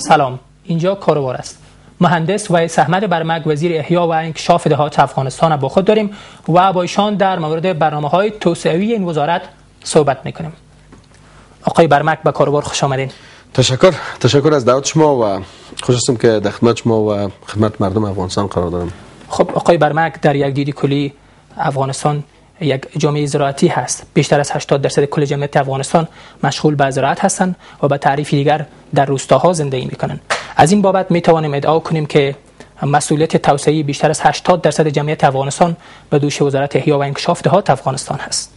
سلام، اینجا کاروبار است. مهندس ویس احمد برمک وزیر احیا و انکشاف دهات افغانستان با خود داریم و با ایشان در مورد برنامه‌های توسعه‌ای این وزارت صحبت می‌کنیم. آقای برمک به کاروبار خوش آمدین. تشکر از دعوت شما و خوش هستم که در خدمت شما و خدمت مردم افغانستان قرار دارم. خب آقای برمک، در یک دید کلی افغانستان یک جامعه زراعتی هست. بیشتر از 80% کل جمعیت افغانستان مشغول به زراعت هستند و به تعریف دیگر در روستاها زندگی میکنند. از این بابت می توانیم ادعا کنیم که مسئولیت توسعه‌ای بیشتر از 80% جمعیت افغانستان به دوش وزارت احیا و انکشاف دهات افغانستان هست.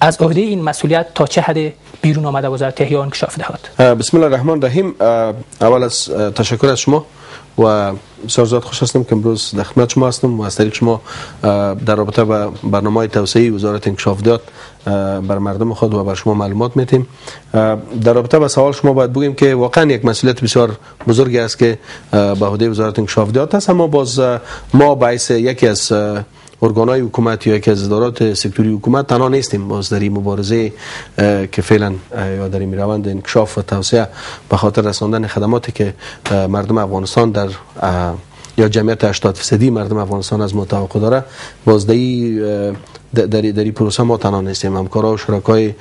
از عهده این مسئولیت تا چه حد بیرون آمده وزارت احیا و انکشاف دهات؟ بسم الله الرحمن الرحیم. اول از تشکر از شما و بسیار زیاد خوش هستم که امروز در خدمت شما هستم و از طریق شما در رابطه با برنامه توسعه‌ای وزارت انکشاف دهات بر مردم خود و بر شما معلومات میتیم. در رابطه با سوال شما باید بگیم که واقعا یک مسئولیت بسیار بزرگی است که به عهده وزارت انکشاف دهات است، اما باز ما باعث یکی از ارگانهای حکومت یا یکی از ادارات سکتوری حکومت تنها نیستیم. باز در این مبارزه که فعلا یا در این روند انکشاف و توسعه به خاطر رساندن خدماتی که مردم افغانستان در یا جمعیت 80% مردم افغانستان از ما توقع داره، باز در این پروسه ما تنها نیستیم. همکارا و شرکای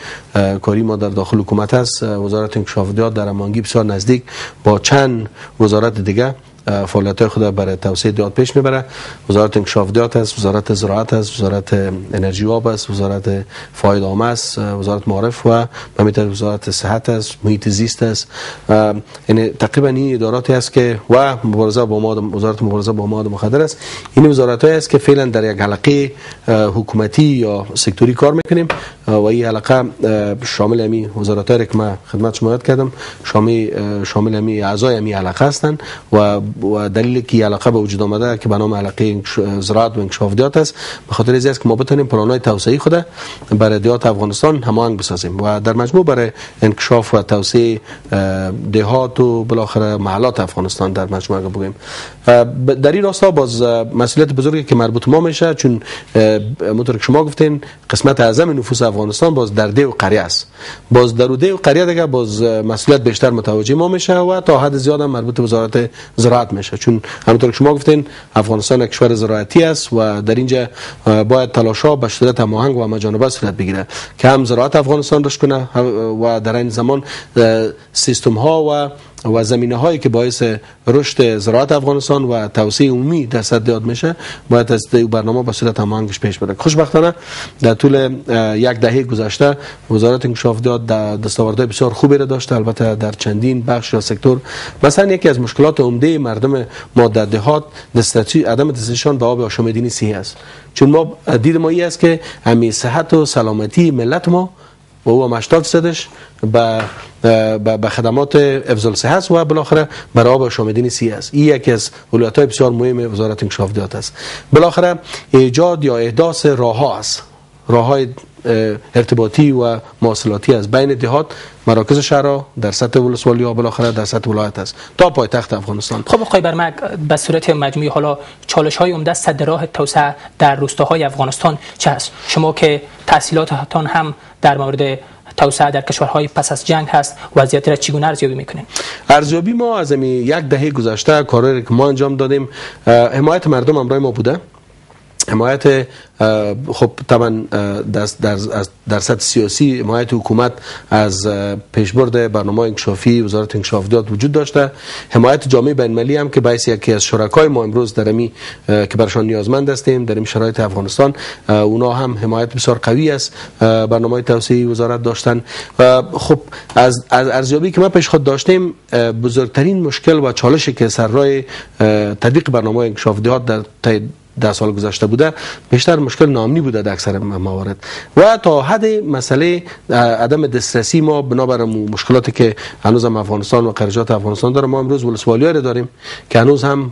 کاری ما در داخل حکومت است. وزارت انکشاف دهات در هماهنگی بسیار نزدیک با چند وزارت دیگه فعالیت‌های خود برای توسعه دهات پیش میبره. وزارت انکشاف دهات است، وزارت زراعت است، وزارت انرژی و آب است، وزارت فاید عامه است، وزارت معارف و همینطور وزارت صحت است، محیط زیست است. یعنی تقریبا این اداراتی است که و مبارزه با وزارت مبارزه با مواد مخدر است. این وزارت‌هایی است که فعلا در یک حلقه حکومتی یا سکتوری کار میکنیم و این حلقه شامل همین وزارت‌هایی که من خدمت شما یاد کردم شامل همین اعضای همین حلقه هستند و دلیلی که علاقه به وجود آمده که به نام علاقه زراعت و انکشاف دهات است به خاطر این است که ما بتونیم پلان‌های توسعه‌ای خود برای دهات افغانستان هماهنگ بسازیم و در مجموع برای انکشاف و توسعه دهات و بالاخره محلات افغانستان در مجموع بگیم. در این راستا باز مسئولیت بزرگی که مربوط ما میشه، چون همونطور که شما گفتین قسمت اعظم نفوس افغانستان باز در ده و قریه است. باز در ده و قریه دیگه باز مسئولیت بیشتر متوجه ما میشه و تا حد زیاد هم مربوط به وزارت زراعت میشه، چون همونطور که شما گفتین افغانستان یک کشور زراعتی است و در اینجا باید تلاش‌ها به صورت هماهنگ و مجانبه صورت بگیره که هم زراعت افغانستان رشد کنه و در این زمان سیستم‌ها و زمینه‌هایی که باعث رشد زراعت افغانستان و توسعه عمومی در سطح دهات میشه باید از برنامه به صورت هماهنگش پیش بره. خوشبختانه در طول یک دهه گذشته وزارت انکشاف دهات دستاوردهای بسیار خوبی را داشته، البته در چندین بخش یا سکتور. مثلا یکی از مشکلات عمده مردم ما در دهات عدم دسترسیشان به آب آشامیدنی صحی است، چون ما دید ما این است که همین صحت و سلامتی ملت ما و او 80%ش به خدمات افضل صحت و بالاخره برای آب آشامیدنی صحی است. این یکی از اولویت‌های بسیار مهم وزارت انکشاف دهات است. بالاخره ایجاد یا احداث راه‌ها است، راه‌های ارتباطی و مواصلاتی از بین دهات، مراکز شهرها در سطح ولسوالی ها بالاخره در سطح ولایت است تا پایتخت افغانستان. خب آقای برمک، به صورت مجموعی حالا چالش‌های عمده صد راه توسعه در روستاهای افغانستان چه است؟ شما که تحصیلاتتان هم در مورد توسعه در کشورهای پس از جنگ هست، وضعیت را چگونه ارزیابی میکنید؟ ارزیابی ما از یک دهه گذشته کارهایی که ما انجام دادیم، حمایت مردم همراه ما بوده. حمایت خب طبعا در سطح سیاسی حمایت حکومت از پیشبرد برنامه انکشافی وزارت انکشاف دهات وجود داشته. حمایت جامعه بین‌المللی هم که باعث یکی از شرکای ما امروز در امی که برشان نیازمند هستیم در این شرایط افغانستان، اونا هم حمایت بسیار قوی است برنامه توسعه وزارت داشتن. خب از ارزیابی که ما پیش خود داشتیم، بزرگترین مشکل و چالشی که سر راه تطبیق برنامه انکشاف دهات در 10 سال گذشته بوده بیشتر مشکل ناامنی بوده در اکثر موارد و تا حد مسئله عدم دسترسی ما بنابر مشکلاتی که هنوز هم افغانستان و خارجات افغانستان داره. ما امروز ولسوالی‌ها رو داریم که هنوز هم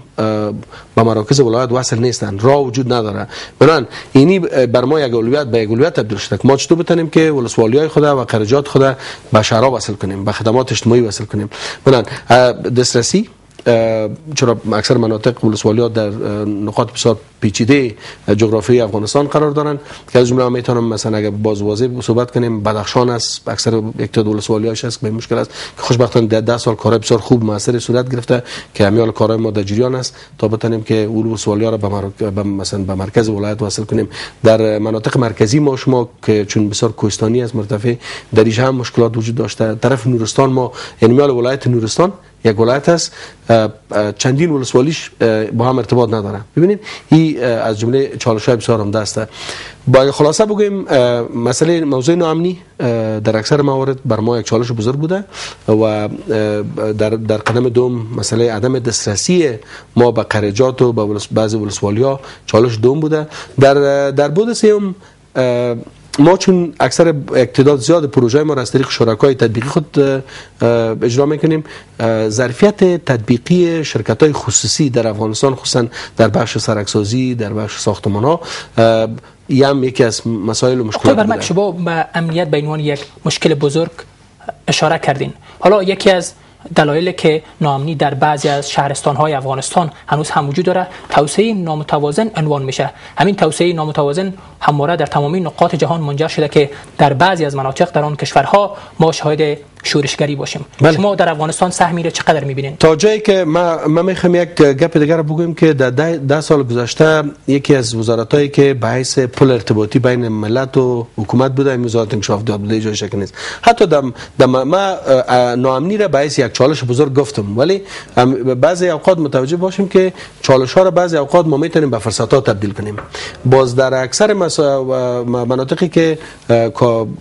با مراکز ولایت وصل نیستن، راه وجود نداره. بنابراین اینی بر ما یک اولویت به یک اولویت تبدیل شده که ما چطور بتونیم که ولسوالی‌های خود و خارجات خود به شهرها وصل کنیم، به خدمات اجتماعی وصل کنیم. بنابراین دسترسی چرا اکثر مناطق ولسوالیات در نقاط بسیار پیچیده جغرافیایی افغانستان قرار دارند که از جمله میتونم مثلا اگر باز واضح صحبت کنیم بدخشان است، اکثر یک تعداد ولسوالیاش است که مشکل است که خوشبختانه در 10 سال کارهای بسیار خوب موثر صورت گرفته که همیال کارهای ما در جریان است تا بتونیم که ولسوالیا را مثلا به مرکز ولایت وصل کنیم. در مناطق مرکزی ما شما که چون بسیار کوهستانی است مرتفع در اینجا هم مشکلات وجود داشته. طرف نورستان ما یعنی ولایت نورستان یک ولایت است چندین ولسوالیش با هم ارتباط نداره. ببینید این از جمله چالش‌های بسیار عمده است. با خلاصه بگویم مسئله موضوع ناامنی در اکثر موارد بر ما یک چالش بزرگ بوده و در قدم دوم مسئله عدم دسترسی ما به قرجات و به بعضی ولسوالیا چالش دوم بوده. در بود سوم ما چون اکثر تعداد زیاد پروژه ما را از طریق شرکای تطبیقی خود اجرا میکنیم، ظرفیت تطبیقی شرکت‌های خصوصی در افغانستان خصوصا در بخش سرکسازی، در بخش ساختمان‌ها هم یکی از مسائل و مشکلات بوده. شما به امنیت به عنوان یک مشکل بزرگ اشاره کردین. حالا یکی از دلایل که ناامنی در بعضی از شهرستان‌های افغانستان هنوز هم وجود داره توسعه نامتوازن عنوان میشه. همین توسعه نامتوازن همواره در تمامی نقاط جهان منجر شده که در بعضی از مناطق در آن کشورها ما شاهد شورشگری باشیم. بله. شما در افغانستان سهمی را چقدر می‌بینید؟ تا جایی که ما میخوام یک گپ دیگر رو بگویم که در 10 سال گذشته یکی از وزارتایی که به حیث پل ارتباطی بین ملت و حکومت بوده این وزارت انکشاف داد بوده، جای شک نیست. حتی ما ناامنی را به حیث یک چالش بزرگ گفتم، ولی بعضی اوقات متوجه باشیم که چالش ها را بعضی اوقات ما میتونیم به فرصت ها تبدیل کنیم. باز در اکثر مناطقی که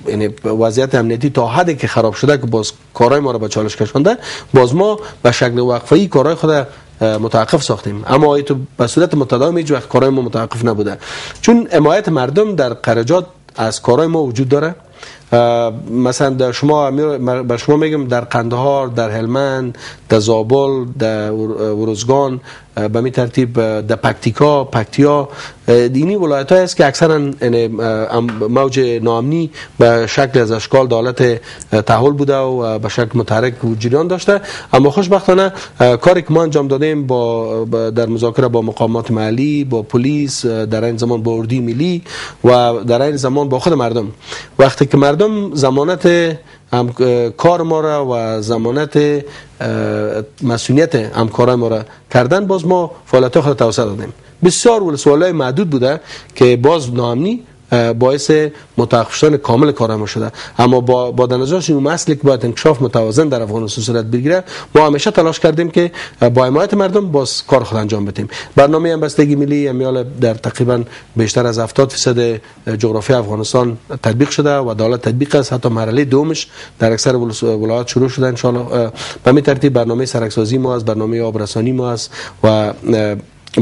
یعنی وضعیت امنیتی تا حدی که خراب شده که باز کارهای ما را به چالش کشانده، باز ما به شکل وقفه‌ای کارهای خود متوقف ساختیم، اما تو به صورت متداوم هیچ وقت کارهای ما متوقف نبوده. چون حمایت مردم در قرجات از کارهای ما وجود داره. مثلا در شما میگم در قندهار، در هلمند، در زابل، در ورزگان، به می ترتیب در پکتیا دینی ولایت های است که اکثرا موج ناامنی به شکل از اشکال دولت تحول بوده و به شکل متحرک و جریان داشته. اما خوشبختانه کاری که ما انجام دادیم در مذاکره با مقامات محلی، با پلیس، در این زمان با اردوی ملی و در این زمان با خود مردم، وقتی که مردم ضمانت کار ما را و ضمانت مسئولیت همکارای ما را کردن، باز ما فعالیت خود توسعه دادیم. بسیار ولسوالی‌های معدود بوده که باز ناامنی باعث متوقف شدن کامل کار ما شده. اما با در نظر این مسئله که باید انکشاف متوازن در افغانستان صورت بگیره، ما همیشه تلاش کردیم که با حمایت مردم باز کار خود انجام بدیم. برنامه همبستگی ملی امیال در تقریبا بیشتر از 70% جغرافی افغانستان تطبیق شده و دولت تطبیق است. حتی مرحله دومش در اکثر ولایات شروع شده ان شاء الله. به همین ترتیب برنامه سرکسازی ما است، برنامه آبرسانی ما است و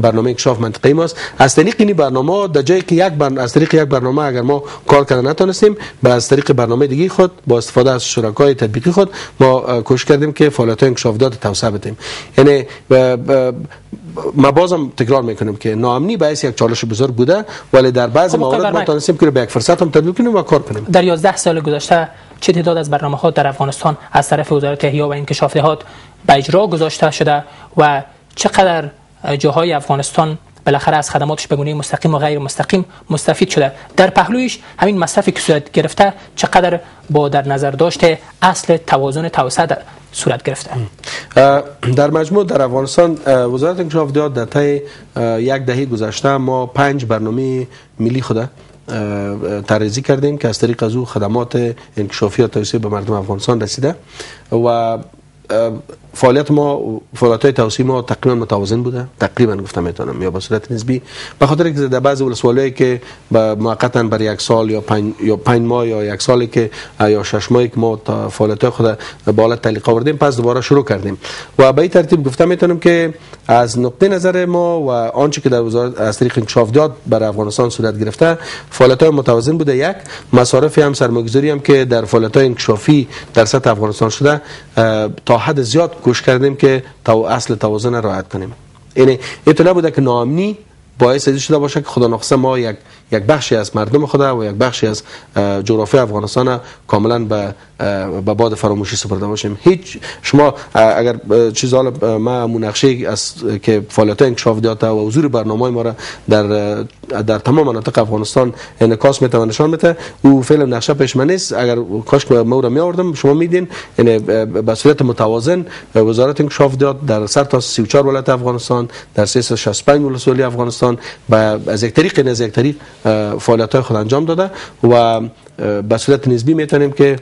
برنامه انکشاف منطقه‌ای ماست. از طریق این برنامه در جایی که از طریق یک برنامه اگر ما کار کردن نتونستیم، از طریق برنامه دیگه خود با استفاده از شرکای تطبیقی خود ما کوشش کردیم که فعالیت‌های انکشاف داد توسعه بدیم. یعنی ما بازم تکرار میکنیم که ناامنی باعث یک چالش بزرگ بوده، ولی در بعضی موارد ما تونستیم که به یک فرصت هم تبدیل کنیم و کار کنیم. در 11 سال گذشته چه تعداد از برنامه‌ها در افغانستان از طرف وزارت احیا و انکشاف دهات به اجرا گذاشته شده و چقدر جاهای افغانستان بالاخره از خدماتش به گونه مستقیم و غیر مستقیم مستفید شده؟ در پهلویش همین مصرفی که صورت گرفته چقدر با در نظر داشته اصل توازن توسعه صورت گرفته؟ در مجموع در افغانستان وزارت انکشاف دهات در طی یک دهه گذشته ما 5 برنامه ملی خود طراحی کردیم که از طریق از او خدمات انکشافی و توسعه به مردم افغانستان رسیده و فعالیت‌های توسعه ما تقریبا متوازن بوده. تقریبا گفتم میتونم یا به صورت نسبی، به خاطر اینکه در بعضی ولسوالی‌هایی که موقتا برای یک سال یا 5 ماه یا یک سالی که یا 6 ماهی که ما فعالیت‌های خود به حالت تعلیق آوردیم، پس دوباره شروع کردیم و به این ترتیب گفتم میتونم که از نقطه نظر ما و آنچه که در وزارت از طریق انکشاف داد برای افغانستان صورت گرفته فعالیت‌های متوازن بوده. یک مصارف هم سرمایه‌گذاری هم که در فعالیت‌های انکشافی در سطح افغانستان شده تا حد زیاد کوشش کردیم که اصل توازن را رعایت کنیم. یعنی این نبوده که ناامنی باعث شده باشه که خدا نخواسته ما یک یک بخشی از مردم خود و یک بخشی از جغرافی افغانستان کاملا به باد فراموشی سپرده باشیم. هیچ شما اگر چیز حالا ما مناقشه از که فعالیت انکشاف دهات و حضور برنامه‌های ما را در تمام مناطق افغانستان انعکاس می‌تونه نشان بده، او فعلا نقشه پیش‌منی است. اگر کاش که ما را می‌آوردم شما می‌دین یعنی به صورت متوازن وزارت انکشاف دهات در سرتاسر 34 ولایت افغانستان در 365 ولسوالی افغانستان از یک طریق از یک طریق فعالیت‌های خود انجام داده و به صورت نسبی می‌تونیم که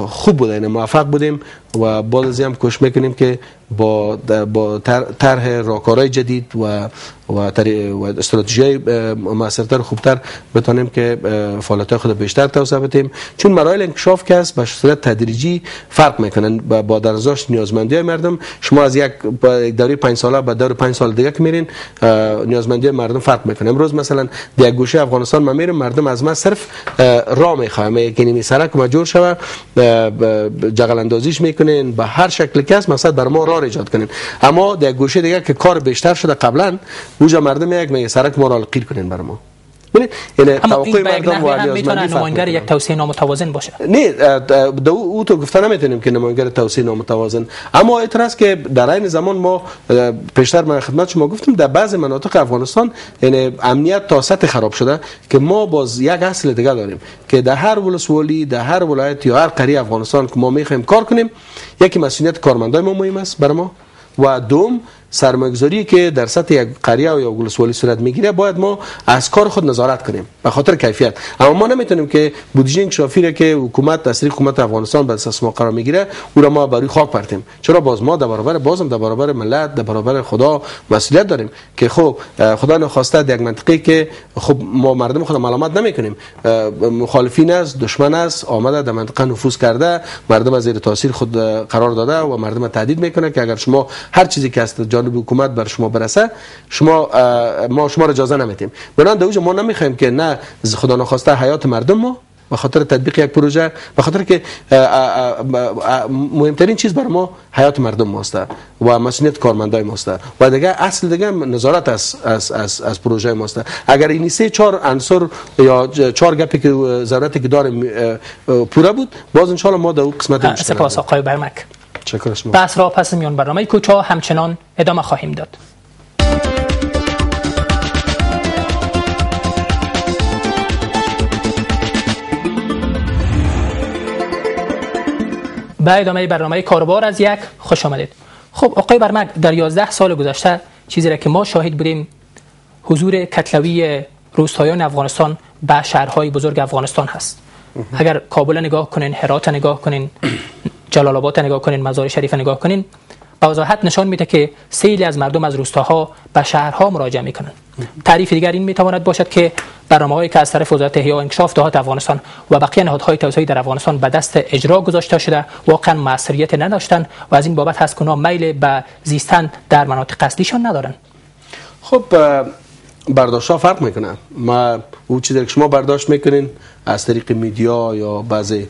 خوب بوده، یعنی موفق بودیم و باز از هم کوشش میکنیم که با طرح راهکارهای جدید و استراتژی موثرتر خوبتر بتونیم که فعالیت خود بیشتر توسعه بدیم، چون مراحل انکشاف که است به صورت تدریجی فرق میکنن با درازداشت نیازمندی مردم. شما از یک دوره 5 ساله به دوره 5 سال دیگه که میرین نیازمندی مردم فرق میکنه. امروز مثلا در یک گوشه افغانستان ما میریم مردم از ما صرف راه میخوام یعنی می سرک ما جور شوه جغل اندازیش میکنین به هر شکل که است مقصد بر ما راه ایجاد کنین، اما در گوشه دیگه که کار بیشتر شده قبلا بوجا مردم یک میگه سرک ما را القیر کنین بر ما. یعنی توقع مردم و نیازمندی نماینگر یک توسعه نامتوازن باشه. نه او تو گفته نمیتونیم که نماینگر توسعه نامتوازن، اما اعتراض که در این زمان ما پیشتر من خدمت شما گفتم در بعض مناطق افغانستان یعنی امنیت تا سطح خراب شده که ما باز یک اصل دیگه داریم که در هر ولسوالی در هر ولایت یا هر قریه افغانستان که ما میخوایم کار کنیم، یکی مسئولیت کارمندای ما مهم است بر ما و دوم سرمایه‌گذاری که در سطح یک قریه یا ولسوالی صورت میگیره باید ما از کار خود نظارت کنیم به خاطر کیفیت. اما ما نمیتونیم که بودجه انکشافی را که حکومت از طریق حکومت افغانستان به اساس ما قرار میگیره او را ما برای خاک پرتیم، چرا باز ما در برابر ملت در برابر خدا مسئولیت داریم که خب خدا نخواسته در یک منطقه که خب ما مردم خود ملامت نمیکنیم، مخالفین است دشمن است آمده در منطقه نفوذ کرده مردم از زیر تاثیر خود قرار داده و مردم تهدید میکنه که اگر شما هر چیزی که است جانب حکومت بر شما برسه ما شما را اجازه نمیدیم. بنابراین دوجه ما نمیخوایم که نه خدا نخواسته حیات مردم ما به خاطر تطبیق یک پروژه به خاطر که مهمترین چیز برای ما حیات مردم ماست و مسئولیت کارمندای ماست و دیگه اصل دیگه نظارت از پروژه ماست. اگر این 3-4 عنصر یا 4 گپی که ضرورتی که داریم پوره بود باز ان شاء الله ما در قسمت سپاس آقای برمک. تشکر شما. بحث را پس میان برنامه کوتاه همچنان ادامه خواهیم داد. به ادامه برنامه کاروبار از یک خوش آمدید. خب آقای برمک، در 11 سال گذشته چیزی را که ما شاهد بودیم حضور کتلوی روستایان افغانستان به شهرهای بزرگ افغانستان هست. اگر کابل نگاه کنین، هرات نگاه کنین، جلال آباد نگاه کنین، مزار شریف نگاه کنین، به وضاحت نشان میده که سیلی از مردم از روستاها به شهرها مراجعه میکنن. تعریف دیگر این میتواند باشد که برنامه‌هایی که از طرف وزارت احیا و انکشاف دهات افغانستان و بقیه نهادهای توسعه در افغانستان به دست اجرا گذاشته شده واقعا موثریت نداشتن و از این بابت هست که اونا میل به زیستن در مناطق اصلیشان ندارن. خب برداشت‌ها فرق میکنه. ما او چیزی که شما برداشت میکنین از طریق میدیا یا بعضی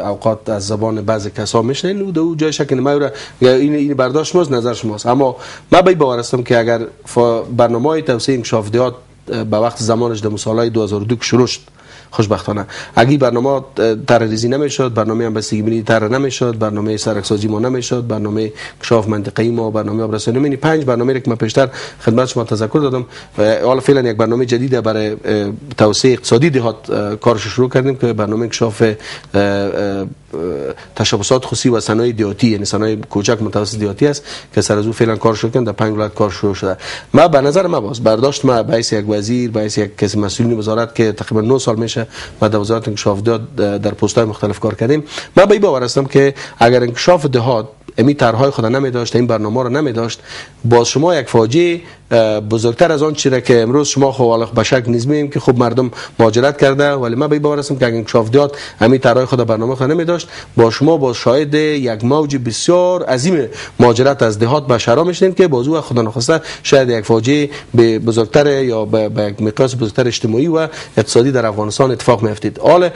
اوقات از زبان بعضی کسا میشنین و جای شک ما این برداشت ماست، نظر شماست، اما من به باور هستم که اگر برنامه‌های توسعه انکشاف دهات به وقت زمانش در سالهای 2002 که شروع شد خوشبختانه اگه برنامه طرح‌ریزی نمیشد، برنامه همبستگی ملی طرح نمیشد، برنامه سرکسازی ما نمیشد، برنامه انکشاف منطقه‌ای ما، برنامه آبرسانی ملی 5 برنامه که من پیشتر خدمت شما تذکر دادم. حالا فعلا یک برنامه جدید برای توسعه اقتصادی دهات کارش شروع کردیم که برنامه انکشاف تشبثات خصوصی و صنایع دهاتی یعنی صنایع کوچک متوسط دهاتی است که سر از او فعلا کار شروع کردن در 5 ولایت کار شروع شده. ما به نظر ما باز برداشت ما به حیث یک وزیر به حیث یک کسی مسئولین وزارت که تقریبا 9 سال میشه ما در وزارت انکشاف دهات در پست‌های مختلف کار کردیم، ما به باور هستم که اگر انکشاف دهات امی طرح‌های خود نمی داشت، این برنامه را نمی داشت، باز شما یک فاجعه بزرگتر از آن چیزی که امروز شما خب به شک نسبیم که خب مردم مهاجرت کرده، ولی ما به باور هستم که اگر انکشاف دهات امی طرح‌های خود برنامه خود نمی داشت با شما با شاهد یک موج بسیار عظیم مهاجرت از دهات به شهرها میشین که بازو خدا نخواسته شاید یک فاجعه به بزرگتر یا به یک مقیاس بزرگتر اجتماعی و اقتصادی در افغانستان اتفاق میافتید. حالا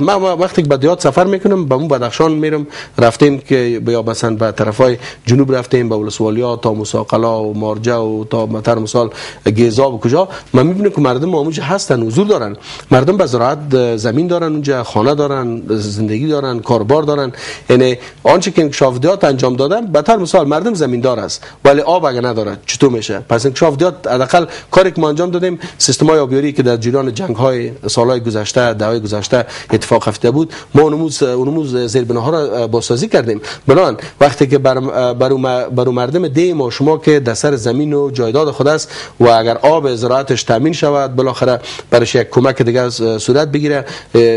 ما وقتی که به دهات سفر میکنم به اون بدخشان میرم، رفتیم که یا مثلا به طرفای جنوب رفتیم به ولسوالی‌ها تا موسی قلا و مارجه و تا مثلا مثال گیزا و کجا ما میبینیم که مردم اونجا هستن، حضور دارن، مردم به زراعت زمین دارن، اونجا خانه دارن، زندگی دارن، کاربار دارن. یعنی آنچه که انکشافات انجام دادن به طور مثال مردم زمیندار است ولی آب اگه نداره چطور میشه؟ پس انکشافات حداقل کاری که ما انجام دادیم سیستم‌های آبیاری که در جریان جنگ‌های سال‌های گذشته دهه‌های گذشته اتفاق افتاده بود ما اونموز زیربناها را بازسازی کردیم. بنابراین وقتی که بر مردم ده ما شما که در سر زمین و جایداد خود است و اگر آب زراعتش تامین شود بالاخره برش یک کمک دیگه صورت بگیره،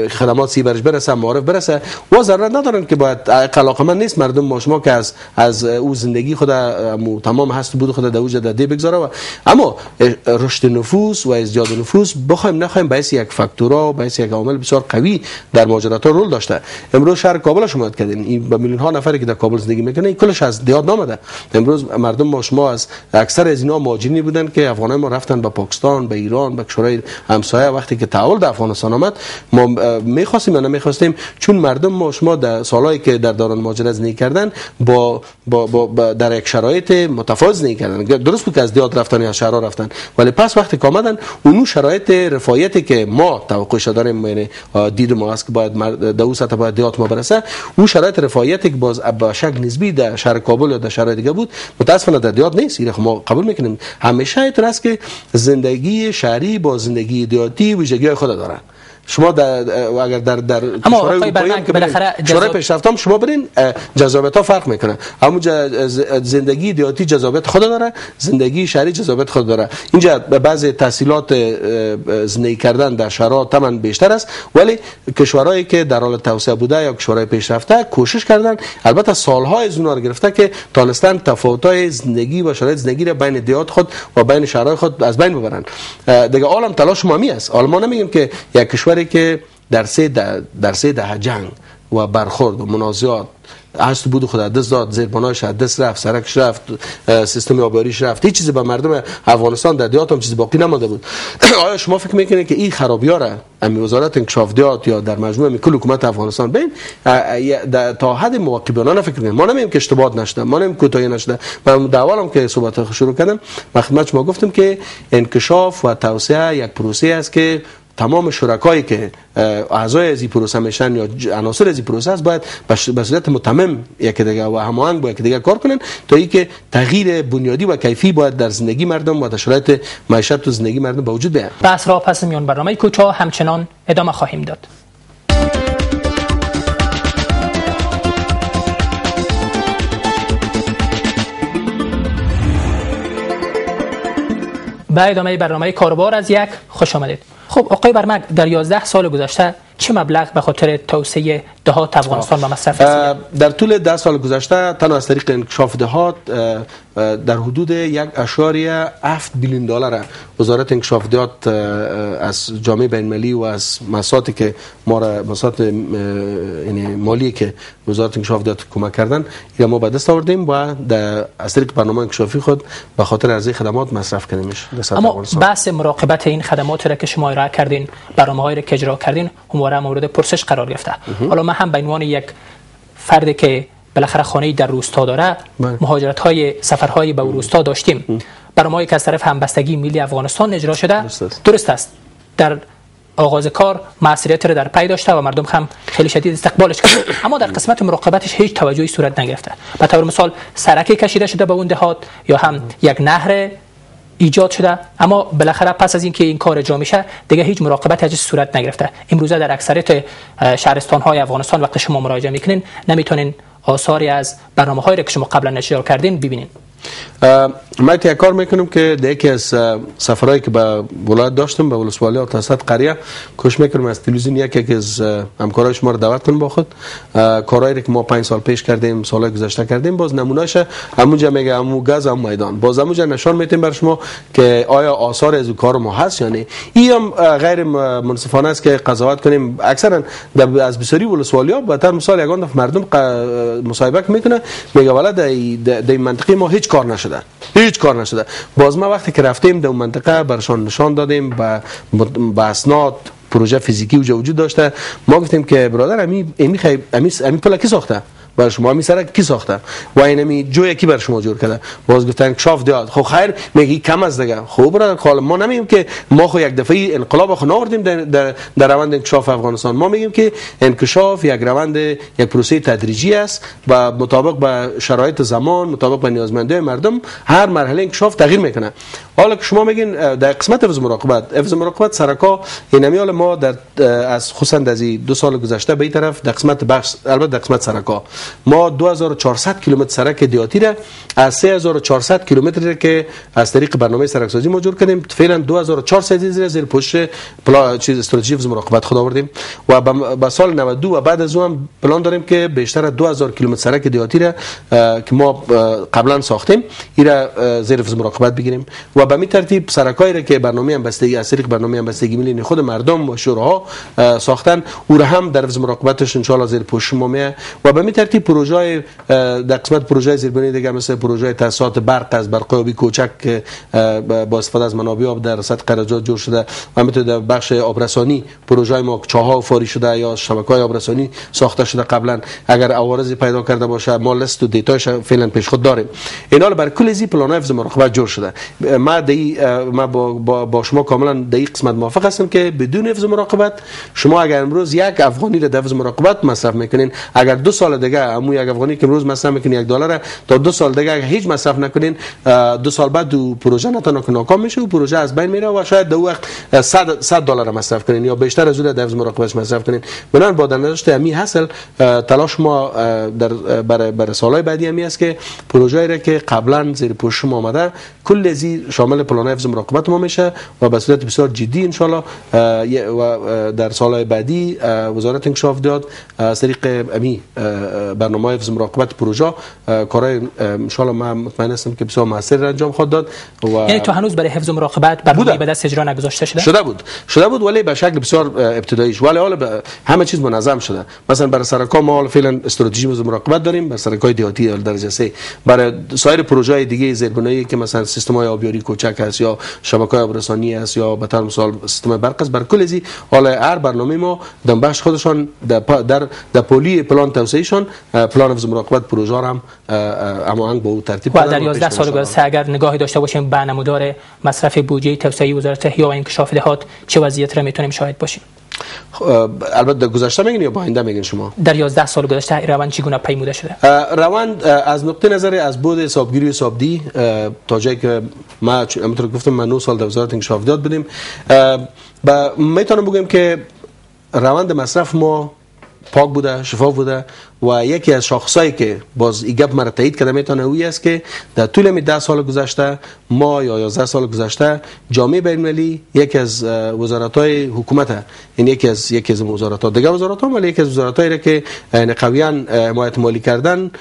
خدمات سی برش برسه، معارف برسه و ضرورت ندارن که باید علاقمند نیست مردم ما شما که از او زندگی خود تمام هست بود خود در اوج ده بگذاره و اما رشد نفوس و ازدیاد نفوس بخوایم نخوایم باعث یک فاکتورا و باعث یک عامل بسیار قوی در ماجرات رول داشته. امروز شهر کابل شما کردین این با میلیون ها نفری که در کابل زندگی میکنه کلش از دیاد نامده. امروز مردم ما شما از اکثر از اینا مهاجرینی بودن که افغانای ما رفتن به پاکستان، به ایران، به کشورهای همسایه. وقتی که تحول در افغانستان آمد ما می‌خواستیم یا نمی‌خواستیم چون مردم ما شما در سالایی که در دوران مهاجرت زندگی کردن با در یک شرایط متفاوت زندگی کردن. درست بود که از دیاد رفتن یا شهرها رفتن ولی پس وقتی که آمدن اون شرایط رفاهیتی که ما توقعش داریم یعنی دید ما است که باید در اون سطح باید دیات ما برسه اون شرایط رفاهیتی که باز به شکل نسبی در شهر کابل یا در شهر دیگه بود متاسفانه در دیات نیست. این ما قبول میکنیم. همیشه اینطور است که زندگی شهری با زندگی دیاتی ویژگی‌های خود داره. شما اگر در شورای پیشرفته شما برین جذابیت‌ها فرق میکنه. همونجا زندگی دیاتی جذابیت خود داره، زندگی شهری جذابیت خود داره. اینجا بعض تحصیلات زندگی کردن در شهرها تمن بیشتر است ولی کشورهایی که در حال توسعه بوده یا کشورهای پیشرفته کوشش کردن البته سالها از اونها گرفته که تونستن تفاوت‌های زندگی و شرایط زندگی را بین دیات خود و بین شهرهای خود از بین ببرن. دیگه عالم تلاش مامی است. ما نمیگیم که یک کشور که در سه ده جنگ و برخورد و منازعات هست بود خود دست داد، زیربنایش دست رفت، سرکش رفت، سیستم آبیاریش رفت، هیچ چیزی به مردم افغانستان در دیات هم چیزی باقی نمانده بود. آیا شما فکر میکنید که این خرابی‌ها را امی وزارت انکشاف دیات یا در مجموعه کل حکومت افغانستان بین تا حد مواکبانه فکر میکنید؟ ما نمیگیم که اشتباه نشده، ما نمیگیم کوتاهی نشده. من در اولم که صحبت شروع کردم من خدمت شما گفتم که انکشاف و توسعه یک پروسه است که تمام شرکایی که اعضای از این پروسه میشن یا عناصر از این پروسه است باید به صورت متمم یکی دیگه و هماهنگ با یکی دیگه کار کنن تا اینکه تغییر بنیادی و کیفی باید در زندگی مردم و در شرایط معیشت و زندگی مردم به وجود بیاد. بحث را پس میان برنامه کوتاه همچنان ادامه خواهیم داد. به ادامه برنامه کاربار از یک خوش آمدید. خب آقای برمک در 11 سال گذشته چه مبلغ به خاطر توسعه دهات افغانستان به مصرف رسید؟ در طول 10 سال گذشته تنها از طریق انکشاف دهات در حدود 1.7 بیلیون دلار وزارت انکشاف دهات از جامعه بین المللی و از مساعدی که ما را مساعد یعنی مالی که وزارت انکشاف دهات کمک کردن یا ما به دست آوردیم و از طریق برنامه انکشافی خود به خاطر عرضه خدمات مصرف کردیمش. اما بحث مراقبت این خدمات را که شما ارائه کردین، برنامه‌هایی را که اجرا کردین همواره مورد پرسش قرار گرفته. حالا من هم به عنوان یک فردی که بالاخره خانه‌ای در روستا داره مهاجرت‌های سفرهای به روستا داشتیم. برنامه‌ای که از طرف همبستگی ملی افغانستان اجرا شده درست است. در آغاز کار مسئولیت را در پی داشته و مردم هم خیلی شدید استقبالش کردند اما در قسمت مراقبتش هیچ توجهی صورت نگرفته. به طور مثال سرکی کشیده شده به اون دهات یا هم یک نهر ایجاد شده اما بالاخره پس از اینکه این کار اجرا میشه دیگه هیچ مراقبت ازش صورت نگرفته. امروزه در اکثریت شهرستان‌های افغانستان وقتی شما مراجعه میکنین نمیتونین آثاری از برنامه‌هایی که شما قبلا اجرا کردین ببینین. ما یک کار میکنم که در یکی از سفرهایی که به ولایت داشتم به ولسوالی آتاسد قریه کوشش میکنم از تلویزیون یکی از همکارای شما رو دعوت کنم با خود کارهایی که ما 5 سال پیش کردیم سالهای گذشته کردیم باز نمونهش همونجا میگه همون گاز هم میدان باز همونجا نشان میتیم بر شما که آیا آثار از کار ما هست یا نه. این هم غیر منصفانه است که قضاوت کنیم. اکثرا از بسیاری ولسوالی‌ها به طور مثال یگان دفعه مردم مصاحبه میکنه میگه والا در منطقه ما هیچ کار نشده. باز ما وقتی که رفتیم در اون منطقه برشان نشان دادیم با اسناد پروژه فیزیکی وجود داشته. ما گفتیم که برادر امی پل کی ساخته؟ برای شما می سرک کی ساخته و اینمی جوی کی بر شما جور کرده؟ باز گفتن انکشاف داد. خب خیر میگی کم از دیگه. خب برادر حالا ما نمیگیم که ما خو یک دفعه انقلاب خو ناوردیم در روند انکشاف افغانستان. ما میگیم که انکشاف یک روند، یک پروسه تدریجی است و مطابق با شرایط زمان، مطابق با نیازمندی مردم هر مرحله انکشاف تغییر میکنه. حالا که شما میگین در قسمت حفظ مراقبت سرکا اینمی حال ما در از خصوصا از 2 سال گذشته به این طرف در قسمت بخش، البته در قسمت سرکا ما 2400 کیلومتر سرک دیاتی را از 3400 کیلومتر که از طریق برنامه سرکسازی ما جور کردیم، فعلا 2400 زیر پوشش چیز استراتژی حفظ مراقبت خود آوردیم و با سال 92 و بعد از اون هم پلان داریم که بیشتر 2000 کیلومتر سرک دیاتی را که ما قبلا ساختیم ایرا زیر حفظ مراقبت بگیریم و به این ترتیب سرکایی را که برنامه همبستگی از طریق برنامه همبستگی ملی خود مردم و شوراها ساختن او را هم در حفظ مراقبتش ان شاء الله زیر پوشش ما میه و به این ترتیب پروژه در قسمت پروژه زیربنایی دیگه مثل پروژه تاسیسات برق از برقابی کوچک با استفاده از منابع آب در سطح قرارداد جور شده و همینطور در بخش آبرسانی پروژه ما چاها فاری شده یا شبکه‌های آبرسانی ساخته شده قبلا. اگر عوارضی پیدا کرده باشه ما لیست و دیتاش فعلا پیش خود داریم. اینا بر کل از پلان حفظ مراقبت جور شده. ما با شما کاملا در این قسمت موافق هستم که بدون حفظ مراقبت شما اگر امروز یک افغانی را در حفظ مراقبت مصرف میکنین، اگر 2 سال دیگه همون یک افغانی که امروز مصرف میکنه $1 تا 2 سال دیگه هیچ مصرف نکنین، 2 سال بعد پروژه ناکام میشه و پروژه از بین میره و شاید در وقت $100 مصرف کنین یا بیشتر از اون در حفظ مراقبت مصرف کنین. بنابراین با دانش امی حاصل تلاش ما در برای سالهای بعدی امی است که پروژه‌ای را که قبلا زیر پوشش ما آمده کل ازی شامل پلان حفظ مراقبت ما میشه و به صورت بسیار جدی ان شاء الله و در سالهای بعدی وزارت انکشاف داد از طریق امی برنامه حفظ مراقبت پروژه کارهای ان شاء الله ما مطمئن هستم که بسیار موثر انجام خواهد داد. و یعنی تو هنوز برای حفظ مراقبت برنامه به دست اجرا نگذاشته شده بود ولی به شکل بسیار ابتداییش، ولی حالا همه چیز منظم شده. مثلا برای سرکا ما حالا فعلا استراتژی حفظ مراقبت داریم برای سرکای دیاتی درجه 3. برای سایر پروژه‌های دیگه زیربنایی که مثلا سیستم‌های آبیاری کوچک است یا شبکه‌های آبرسانی است یا به طور مثال سیستم برق است، بر کل ازی حالا هر برنامه ما در بخش خودشان در پلی پلان توسعهشان پلان حفظ مراقبت پروژه هم هماهنگ با او ترتیب و در 11 سال گذشته اگر نگاهی داشته باشیم به نمودار مصرف بودجه توسعه وزارت احیا و انکشاف دهات چه وضعیت را میتونیم شاهد باشیم؟ البته در گذشته میگین یا با آینده میگین شما؟ در 11 سال گذشته روند چگونه پیموده شده؟ روند از نقطه نظر از بود حسابگیری و حسابدهی تا جایی که ما همونطور گفتم من 9 سال در وزارت انکشاف دهات بودیم میتونم بگم که روند مصرف ما پاک بوده، شفاف بوده و یکی از شاخصایی که باز ایگب مرا تایید کرده میتونه اوی است که در طول می 10 سال گذشته ما یا 11 سال گذشته جامعه بین‌المللی یکی از وزارت‌های حکومت، این یکی از وزارت‌ها دیگه وزارت‌ها ولی یکی از وزارت‌هایی که قویاً حمایت مالی کردن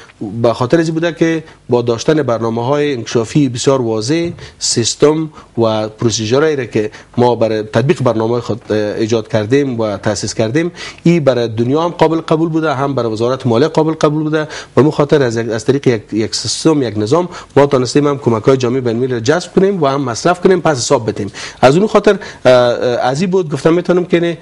به خاطر این بوده که با داشتن برنامه‌های انکشافی بسیار واضح، سیستم و پروسیجرایی را که ما برای تطبیق برنامه خود ایجاد کردیم و تأسیس کردیم این برای دنیا هم قابل قبول بوده، هم برای وزارت مالیه قابل قبول بوده و به خاطر از طریق یک سیستم، یک نظام ما تونستیم هم کمک‌های جامعه بین‌المللی را جذب کنیم و هم مصرف کنیم، پس حساب بدیم. از اون خاطر از این بود گفتم میتونم که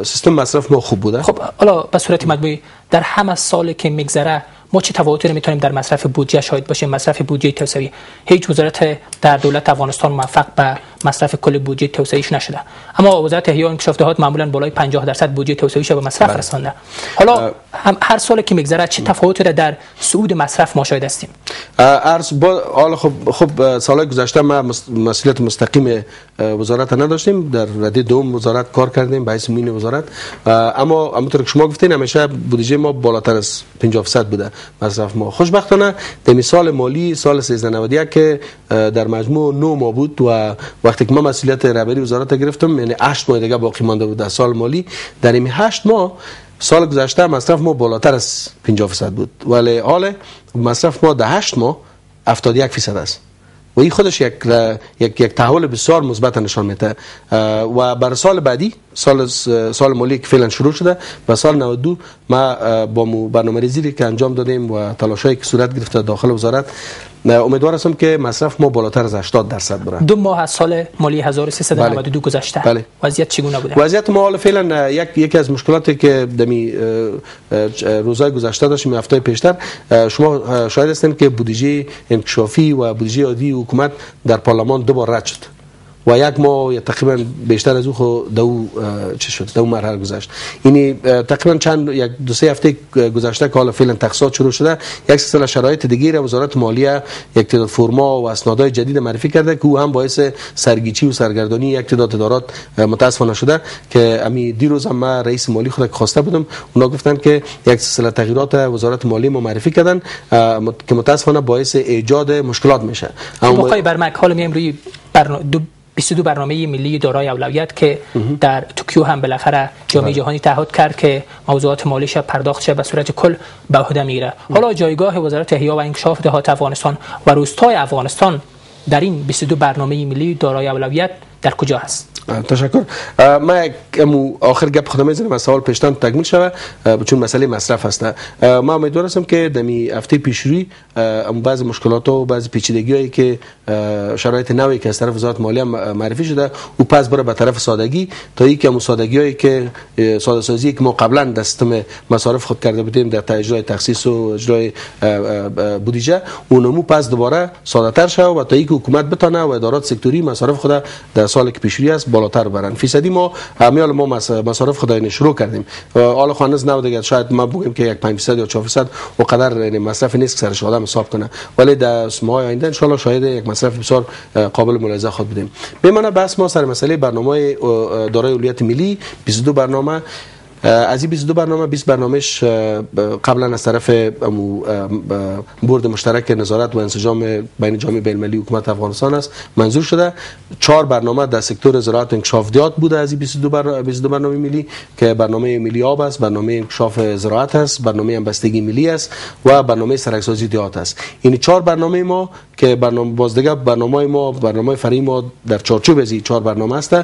سیستم مصرف ما خوب بوده. خب حالا به صورت مجموعی در همه سالی که میگذره ما چه تفاوتی رو میتونیم در مصرف بودجه شاهد باشیم؟ مصرف بودجه توسعه‌ای هیچ وزارت در دولت افغانستان موفق به مصرف کل بودجه توسعه‌ایش نشده، اما وزارت احیا و انکشاف دهات معمولا بالای 50% بودجه توسعه‌ایش به مصرف رسانده. حالا هر سالی که میگذره چه تفاوتی رو در صعود مصرف ما شاهد هستیم؟ حالا خب سالهای گذشته ما مسئولیت مستقیم وزارت نداشتیم، در رده دوم وزارت کار کردیم به حیث معین وزارت، اما همونطور که شما گفتین همیشه بودجه ما بالاتر از 50% بوده مصرف ما. خوشبختانه در سال مالی سال 1391 که در مجموع 9 ماه بود و وقتی که ما مسئولیت رهبری وزارت گرفتم یعنی 8 ماه دیگه باقی مانده بود در سال مالی، در این 8 ماه سال گذشته مصرف ما بالاتر از 50% بود ولی حال مصرف ما در 8 ماه 71% است و این خودش یک تحول بسیار مثبت نشان میده و برای سال بعدی سال مالی که فعلا شروع شده و سال 92 ما با برنامه‌ریزی که انجام دادیم و تلاشایی که صورت گرفته داخل وزارت امیدوار هستم که مصرف ما بالاتر از 80% بره. 2 ماه از سال مالی 1392 گذشته. بله. وضعیت چگونه بوده؟ وضعیت ما حالا فعلا یکی از مشکلاتی که دمی روزهای گذشته داشتیم، هفته پیشتر شما شاهد هستین که بودجه انکشافی و بودجه عادی حکومت در پارلمان 2 بار رد شد و یک ماه تقریبا بیشتر از او خود دو مرحله گذشت. یعنی تقریبا یک 2-3 هفته گذشته که حالا فعلا تقسیط شروع شده، یک سلسله شرایط دیگه را وزارت مالیه یک تعداد فرما و اسنادهای جدید معرفی کرده که او هم باعث سرگیجی و سرگردانی یک تعداد ادارات متاسفانه شده که امی دیروز هم من رئیس مالی خود خواسته بودم، اونا گفتن که یک سلسله تغییرات وزارت مالیه ما معرفی کردن که متاسفانه باعث ایجاد مشکلات میشه. آقای برمک، حالا میایم روی 22 برنامه ملی دارای اولویت که در توکیو هم بالاخره جامعه جهانی تعهد کرد که موضوعات مالیش پرداخت شه به صورت کل به عهده میگیره. حالا جایگاه وزارت احیا و انکشاف دهات افغانستان و روستای افغانستان در این 22 برنامه ملی دارای اولویت در کجا هست؟ تشکر. من آخر گپ خودم میزنم سوال پیشتن تکمیل شوه چون مسئله مصرف هست. ما امیدوار هستم که دمی هفته پیشروی بعضی مشکلات و بعضی پیچیدگی‌هایی که شرایط نوی که از طرف وزارت مالیه معرفی شده و پس بره به طرف سادگی تا اینکه اون سادگی‌هایی که ساده سازی که ما قبلا در سیستم مصارف خود کرده بودیم در اجرای تخصیص و اجرای بودجه اونمو پس دوباره ساده‌تر شه و تا اینکه حکومت بتونه و ادارات سکتوری مصارف خود در سال که پیشروی است بالاتر برن. فیصدی ما مصارف خود شروع کردیم. حالا خانز نو دیگه شاید ما بگیم که یک 5% یا 4% و قدر یعنی مصرف نیست که سرش آدم حساب کنه، ولی در ماه آینده ان شاء الله شاید یک مصرف بسیار قابل ملاحظه خود بدیم. بمانه بس ما سر مسئله برنامه دارای اولویت ملی 22 برنامه از این 22 برنامه 20 برنامهش قبلا از طرف بورد مشترک نظارت و انسجام بین جامعه بین‌المللی حکومت افغانستان است منظور شده. 4 برنامه در سکتور زراعت و انکشاف دهات بوده از این 22 برنامه ملی که برنامه ملی آب است، برنامه انکشاف زراعت است، برنامه همبستگی ملی است و برنامه سرک‌سازی دهات است. این 4 برنامه ما که برنامه بازدگه برنامه فرعی ما در چارچوب از این 4 برنامه است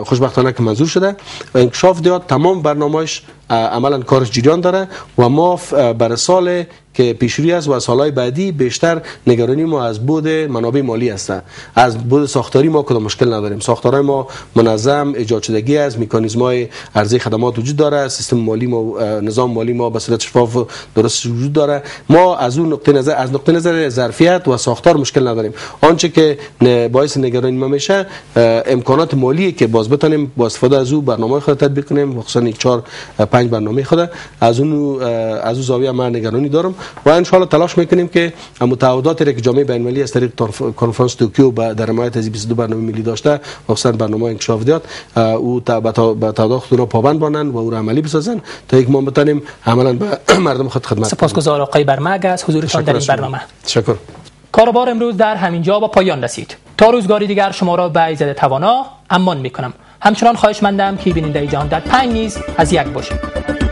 خوشبختانه که منظور شده. انکشاف دهات تمام برنامه‌اش عملا کارش جریان داره و ما برای سال که پیشروی است و سالهای بعدی بیشتر نگرانی ما از بود منابع مالی است. از بود ساختاری ما کدام مشکل نداریم. ساختارهای ما منظم ایجاد شدگی است، مکانیزم‌های عرضه خدمات وجود داره، سیستم مالی ما نظام مالی ما به صورت شفاف و درست وجود داره. ما از اون نقطه نظر ظرفیت و ساختار مشکل نداریم. آنچه که باعث نگرانی ما میشه امکانات مالی که باز بتونیم با استفاده از اون برنامه خود تطبیق کنیم، خصوصا 4-5 برنامه خود از اون زاویه من نگرانی دارم و ان شاء الله تلاش میکنیم که متعهداتی که جامعه بین‌المللی از طریق کنفرانس توکیو در حمایت از 22 برنامه ملی داشته، خصوصا برنامه انکشاف دهات او به تعهدات خودنا پابند باشند و او را عملی بسازن تا یک ما بتونیم عملا به مردم خود خدمت. سپاسگزار آقای برمک از حضورتان در این برنامه. تشکر. کاروبار امروز در همین جا به پایان رسید. تا روزگاری دیگر شما را به عزت توانا امان میکنم. همچنان خواهش مندم که بیننده جهان در 5 نیز از یک باشید.